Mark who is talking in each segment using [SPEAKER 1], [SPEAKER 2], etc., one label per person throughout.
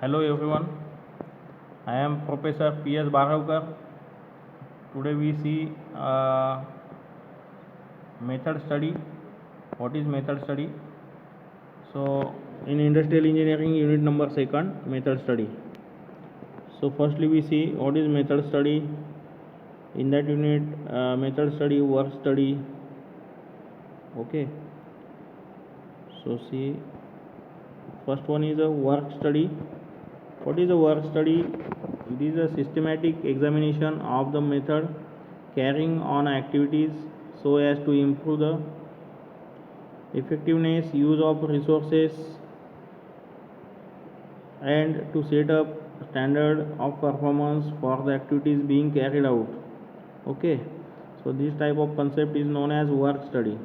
[SPEAKER 1] Hello everyone, I am Professor P.S. Bhargavkar. Today we see method study. What is method study? So in industrial engineering unit number 2nd, method study. So firstly we see what is method study. In that unit, method study, work study. Okay. So see, first one is a work study. What is a work study? It is a systematic examination of the method carrying on activities so as to improve the effectiveness, use of resources, and to set up standard of performance for the activities being carried out. Okay, so this type of concept is known as work study.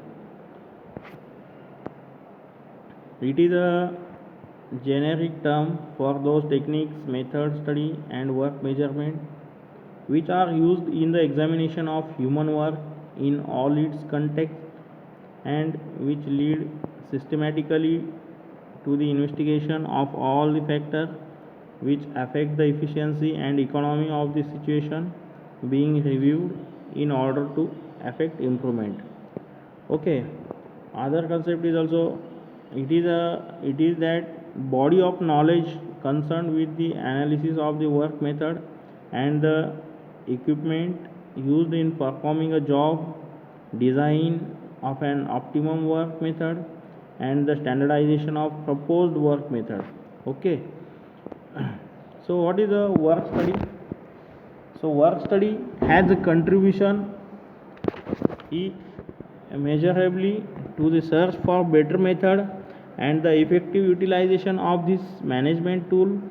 [SPEAKER 1] It is a generic term for those techniques, method study, and work measurement which are used in the examination of human work in all its context and which lead systematically to the investigation of all the factors which affect the efficiency and economy of the situation being reviewed in order to affect improvement. Okay, other concept is also it is that body of knowledge concerned with the analysis of the work method and the equipment used in performing a job, design of an optimum work method, and the standardization of proposed work method. Okay, so what is a work study? So work study has a contribution measurably to the search for better method, and the effective utilization of this management tool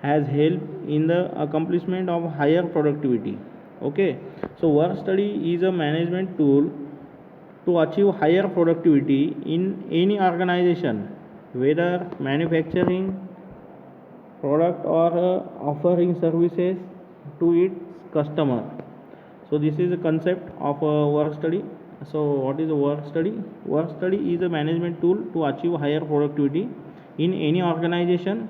[SPEAKER 1] has helped in the accomplishment of higher productivity. Okay, so work study is a management tool to achieve higher productivity in any organization, whether manufacturing product or offering services to its customer. So this is a concept of a work study. So what is a work study? Work study is a management tool to achieve higher productivity in any organization.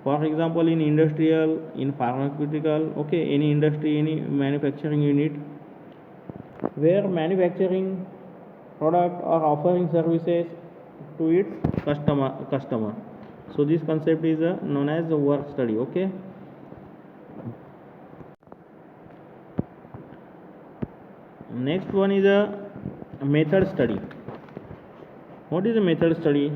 [SPEAKER 1] For example, in industrial, in pharmaceutical, okay, any industry, any manufacturing unit where manufacturing product or offering services to its customer. So this concept is known as the work study. Okay. Next one is a method study. What is a method study?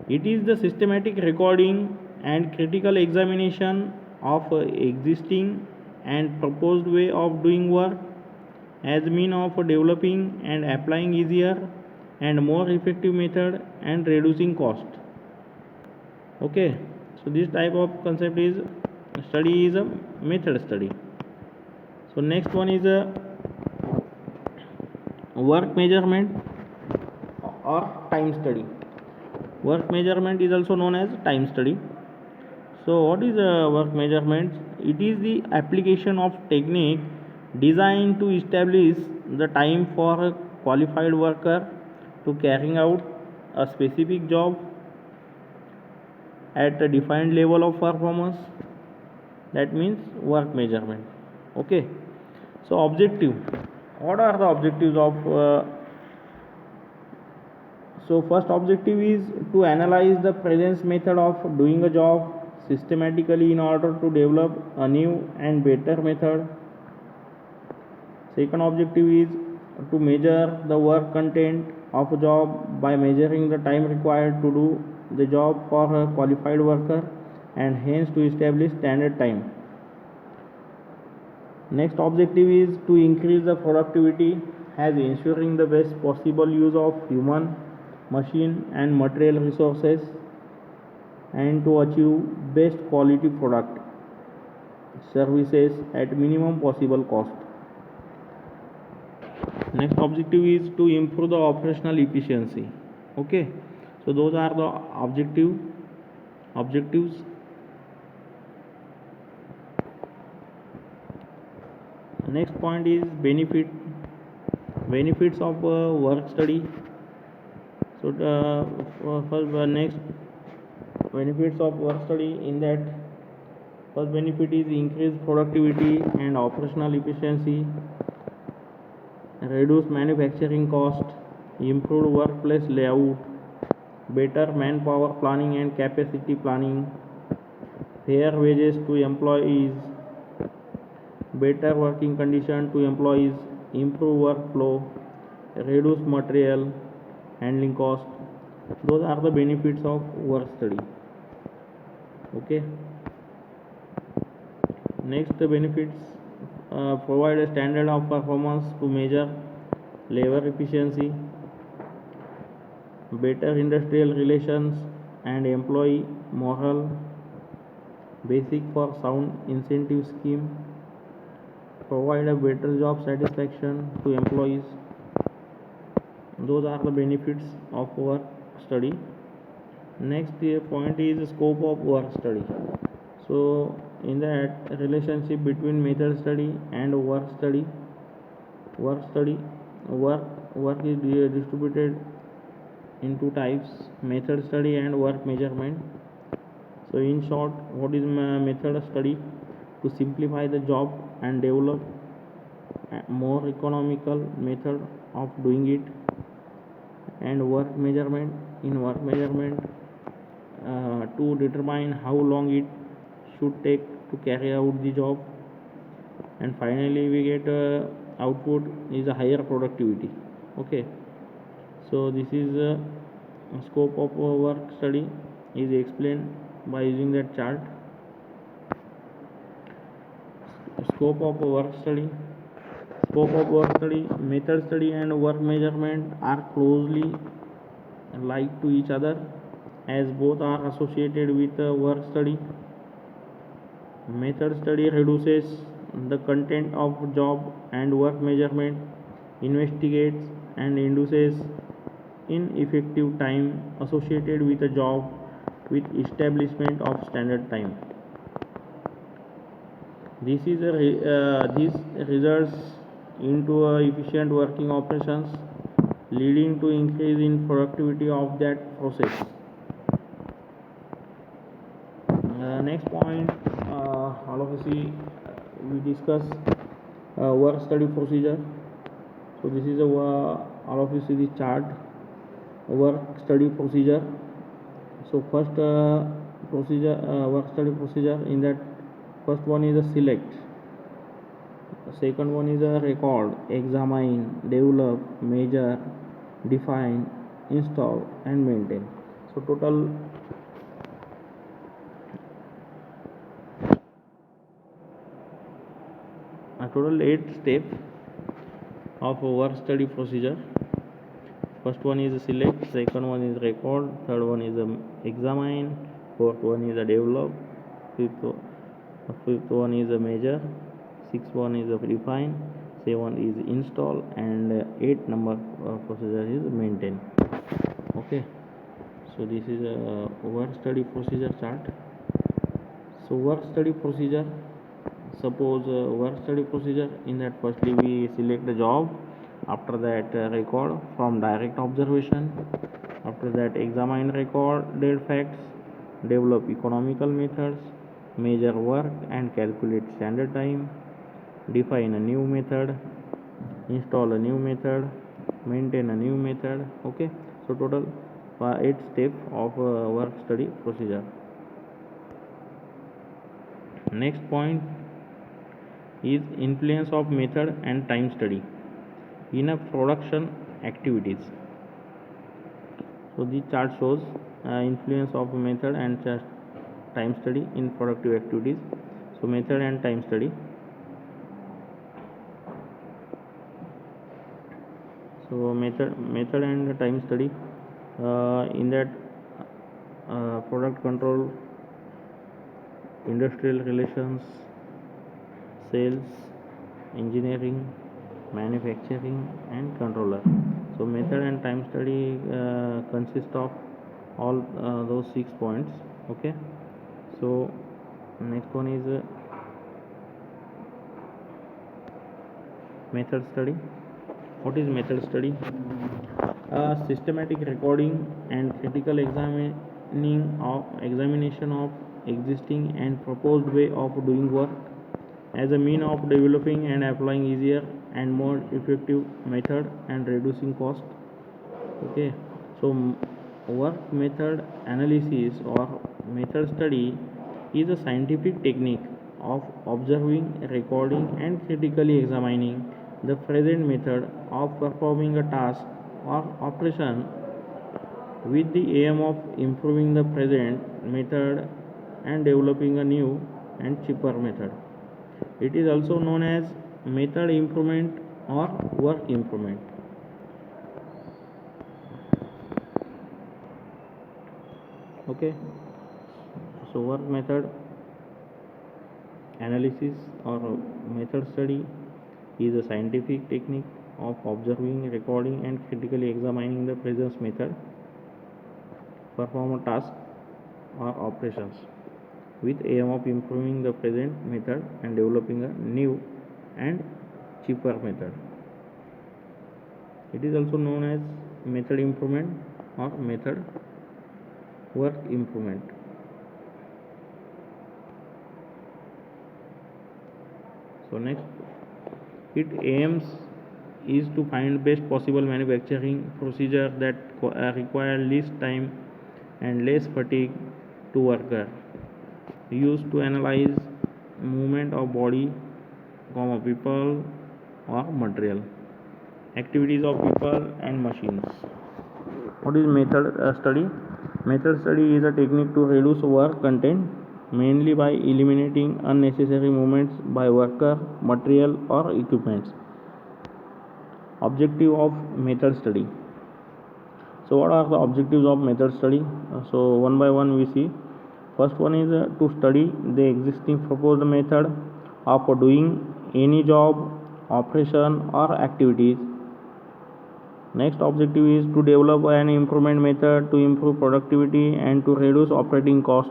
[SPEAKER 1] It is the systematic recording and critical examination of existing and proposed way of doing work as mean of developing and applying easier and more effective method and reducing cost. Okay, so this type of concept is study is a method study. So next one is a work measurement or time study. Work measurement is also known as time study. So what is work measurement? It is the application of technique designed to establish the time for a qualified worker to carrying out a specific job at a defined level of performance. That means work measurement. Okay, so objective. What are the objectives of so first objective is to analyze the present method of doing a job systematically in order to develop a new and better method. Second objective is to measure the work content of a job by measuring the time required to do the job for a qualified worker and hence to establish standard time. Next objective is to increase the productivity as ensuring the best possible use of human, machine and material resources and to achieve best quality product services at minimum possible cost. Next objective is to improve the operational efficiency. Okay, so those are the objectives. Next point is benefits of work study. So first next benefits of work study in that first benefit is increased productivity and operational efficiency, reduce manufacturing cost, improved workplace layout, better manpower planning and capacity planning, fair wages to employees, better working condition to employees, improve workflow, reduce material handling cost. Those are the benefits of work study. Okay. Next benefits, provide a standard of performance to measure labor efficiency, better industrial relations and employee morale, basic for sound incentive scheme, provide a better job satisfaction to employees. Those are the benefits of work study. Next point is scope of work study. So in that relationship between method study and work study, work is distributed into types: method study and work measurement. So in short, what is method study? To simplify the job and develop a more economical method of doing it. And work measurement, in work measurement, to determine how long it should take to carry out the job. And finally we get output is a higher productivity. Okay, so this is scope of work study is explained by using that chart. Scope of work study. Scope of work study, method study and work measurement are closely like to each other as both are associated with work study. Method study reduces the content of job, and work measurement investigates and induces ineffective time associated with a job with establishment of standard time. This results into efficient working operations, leading to increase in productivity of that process. Next point, all of us we discuss work study procedure. So this is all of you see the chart, work study procedure. So first procedure, work study procedure, in that first one is a select, second one is a record, examine, develop, measure, define, install and maintain. So total 8 steps of a work study procedure. First one is a select, second one is record, third one is a examine, fourth one is a develop, fifth one is a measure, sixth one is a define, seven is install, and 8 number procedure is maintain. Okay, so this is a work study procedure chart. So work study procedure, suppose work study procedure, in that firstly we select the job, after that record from direct observation, after that examine recorded facts, develop economical methods, measure work and calculate standard time, define a new method, install a new method, maintain a new method. Okay, so total 8 steps of work study procedure. Next point is influence of method and time study in a production activities. So this chart shows influence of method and time study in productive activities. So method and time study. So method and time study, in that product control, industrial relations, sales, engineering, manufacturing and controller. So method and time study consist of all those 6 points. Okay, so next one is method study. What is method study? Systematic recording and critical examination of existing and proposed way of doing work as a mean of developing and applying easier and more effective method and reducing cost. Okay, so work method analysis or method study is a scientific technique of observing, recording, and critically examining the present method of performing a task or operation with the aim of improving the present method and developing a new and cheaper method. It is also known as method improvement or work improvement. Okay, so work method analysis or method study is a scientific technique of observing, recording, and critically examining the present method, perform a task or operations with aim of improving the present method and developing a new and cheaper method. It is also known as method improvement or method work improvement. So next, it aims is to find best possible manufacturing procedure that require least time and less fatigue to worker, used to analyze movement of body, people or material, activities of people and machines. What is method study? Method study is a technique to reduce work content mainly by eliminating unnecessary movements by worker, material or equipments. Objective of method study. So what are the objectives of method study? So one by one we see. First one is to study the existing proposed method of doing any job, operation or activities. Next objective is to develop an improvement method to improve productivity and to reduce operating cost.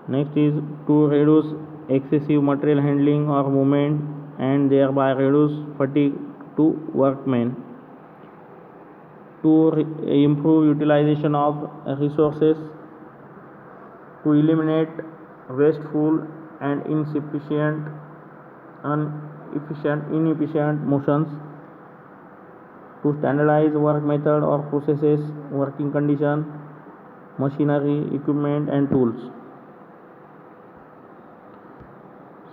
[SPEAKER 1] Next is to reduce excessive material handling or movement and thereby reduce fatigue to workmen. To improve utilization of resources, to eliminate wasteful and inefficient motions, to standardize work method or processes, working condition, machinery, equipment and tools.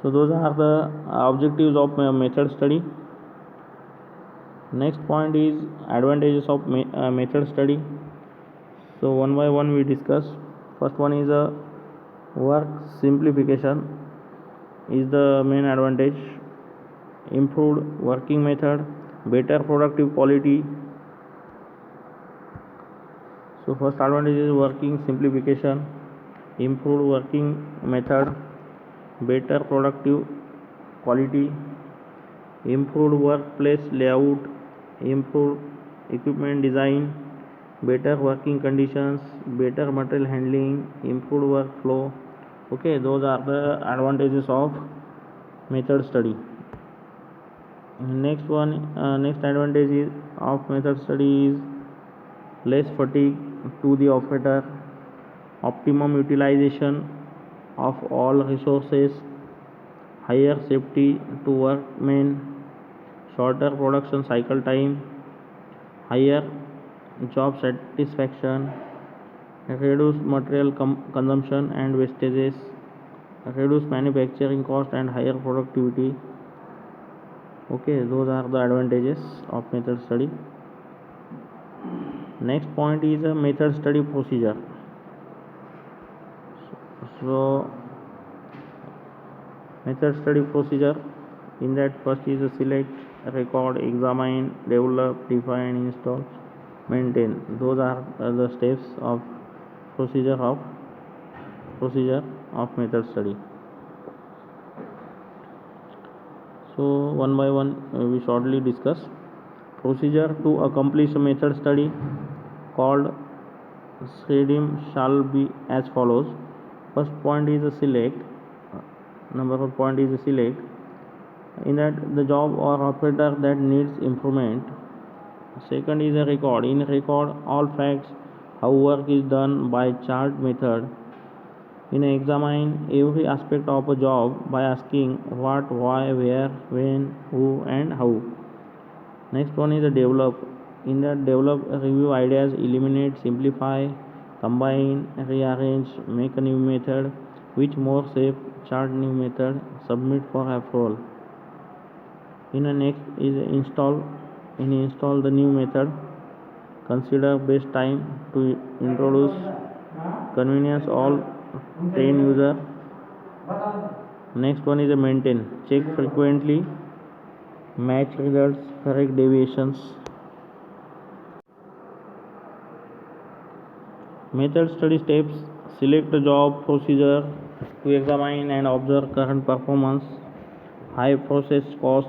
[SPEAKER 1] So those are the objectives of method study. Next point is advantages of method study. So one by one we discuss. First one is work simplification is the main advantage. Improved working method, better productive quality. So first advantage is working simplification, improved working method, better productive quality, improved workplace layout, improved equipment design, better working conditions, better material handling, improved workflow. Okay, those are the advantages of method study. Next advantage of method study is less fatigue to the operator, optimum utilization of all resources, higher safety to workmen, shorter production cycle time, higher job satisfaction, reduce material consumption and wastages, reduce manufacturing cost and higher productivity. Okay, those are the advantages of method study. Next point is a method study procedure. So method study procedure, in that first is select, record, examine, develop, define, install, maintain. Those are the steps of procedure of method study. So one by one we shortly discuss. Procedure to accomplish a method study called scheme shall be as follows. First point is a select. Number one point is a select. In that the job or operator that needs improvement. Second is a record. In record all facts how work is done by chart method. Examine every aspect of a job by asking what, why, where, when, who, and how. Next one is a develop. In that develop, review ideas, eliminate, simplify, combine, rearrange, make a new method, which more safe, chart new method, submit for approval. In a next is install. Install the new method, consider best time to introduce, convenience all 10 user. Next one is a maintain, check frequently, match results, correct deviations. Method study steps, select the job procedure to examine and observe current performance, high process cost,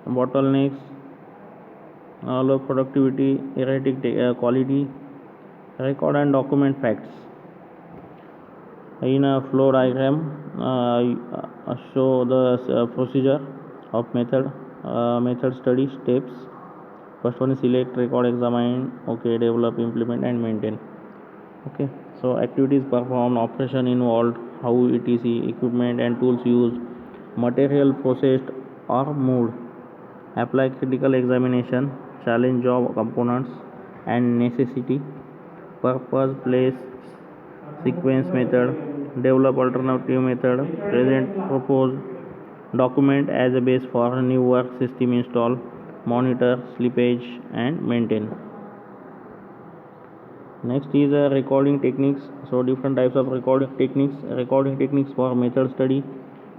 [SPEAKER 1] bottlenecks, low productivity, erratic quality, record and document facts. In a flow diagram, show the procedure of method study steps. First one is select, record, examine, okay, develop, implement, and maintain. Okay, so activities performed, operation involved, how etc, equipment and tools used, material processed or moved, apply critical examination, challenge job components and necessity, purpose, place, sequence method, develop alternative method, present, propose, document as a base for new work system install, monitor slippage and maintain. Next is recording techniques. So different types of recording techniques for method study.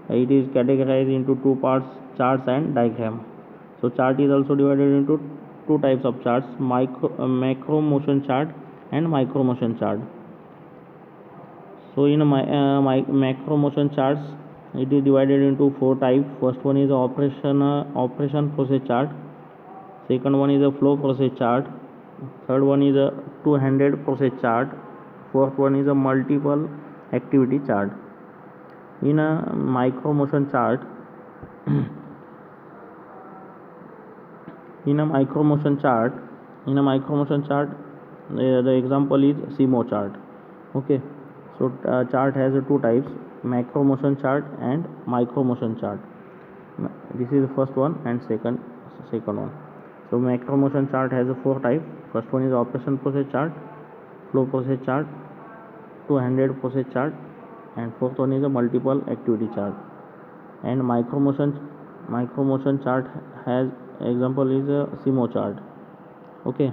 [SPEAKER 1] It is categorized into two parts, charts and diagram. So chart is also divided into two types of charts, macro motion chart and micro motion chart. So in macro motion charts, it is divided into four types. First one is operation process chart. Second one is a flow process chart. Third one is a two-handed process chart. Fourth one is a multiple activity chart. In a micro motion chart, the example is CMO chart. Okay, so chart has two types, macro motion chart and micro motion chart. This is the first one and second one. So macro motion chart has four types. First one is operation process chart, flow process chart, two-handed process chart, and fourth one is a multiple activity chart. And micro motion chart has example is a CMO chart. Okay,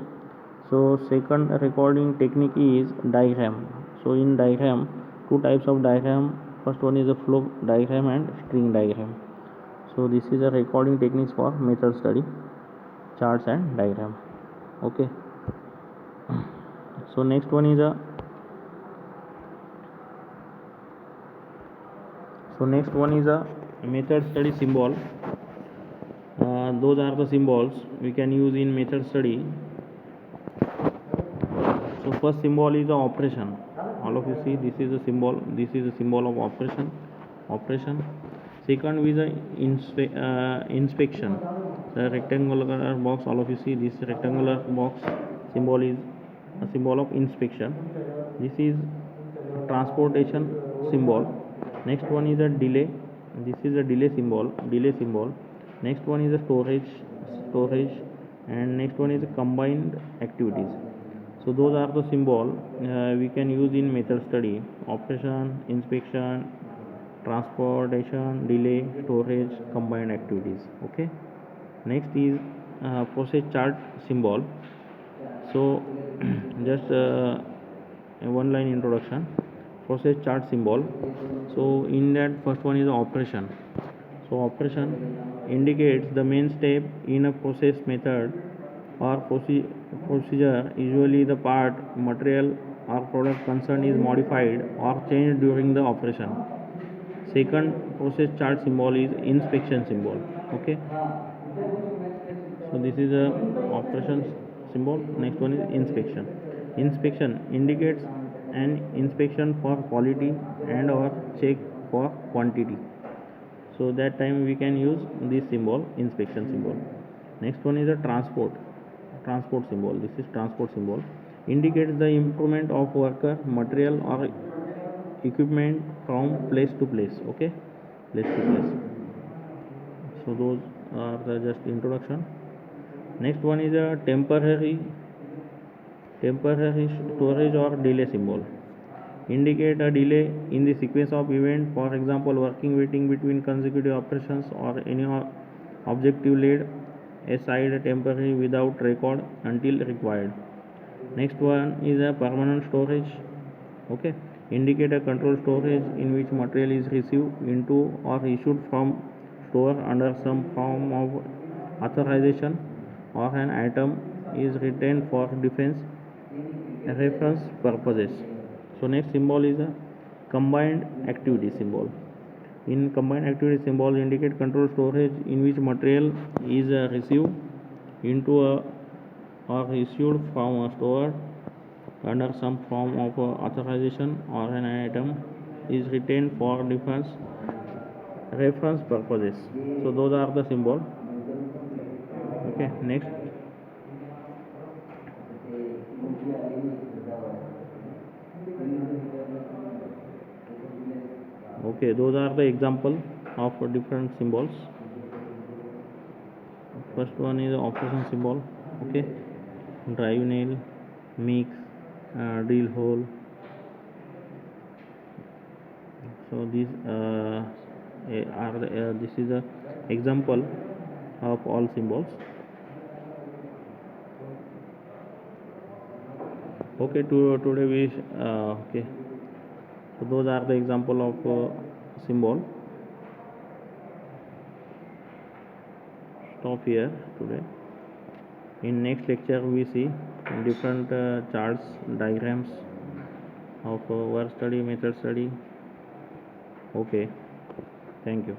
[SPEAKER 1] so second recording technique is diagram. So in diagram, two types of diagram. First one is a flow diagram and string diagram. So this is a recording techniques for method study, charts and diagram. Okay, so next one is a method study symbol. Those are the symbols we can use in method study. So first symbol is the operation. All of you see, this is a symbol. This is a symbol of operation. Second is the inspection. The rectangular box, all of you see, this rectangular box symbol is a symbol of inspection. This is transportation symbol. Next one is a delay. This is a delay symbol. Next one is a storage, and next one is a combined activities. So those are the symbol we can use in method study: operation, inspection, transportation, delay, storage, combined activities. Okay, next is process chart symbol. So just a one line introduction, process chart symbol. So in that, first one is operation. So operation indicates the main step in a process method or procedure. Usually the part, material or product concerned is modified or changed during the operation. Second process chart symbol is inspection symbol. Okay, so this is a operation symbol. Next one is inspection indicates an inspection for quality and or check for quantity. So that time we can use this symbol, inspection symbol. Next one is a transport symbol. This is transport symbol. indicates the improvement of worker, material or equipment from place to place. Okay, place to place. So those are the just introduction. Next one is a temporary storage or delay symbol. Indicate a delay in the sequence of event, for example working waiting between consecutive operations or any objective laid aside temporary without record until required. Next one is a permanent storage. Okay, indicate a controlled storage in which material is received into or issued from store under some form of authorization, or an item is retained for defense reference purposes. So next symbol is a combined activity symbol. In combined activity symbol indicate controlled storage in which material is received into a or issued from a store under some form of authorization, or an item is retained for defense reference purposes. So those are the symbol. Okay, next. Okay, those are the example of different symbols. First one is operation symbol. Okay, drive nail, mix, drill hole. So these are this is a example of all symbols. Okay, today we okay. So those are the example of symbol. Stop here today. In next lecture we see different charts, diagrams of work study, method study. Okay, thank you.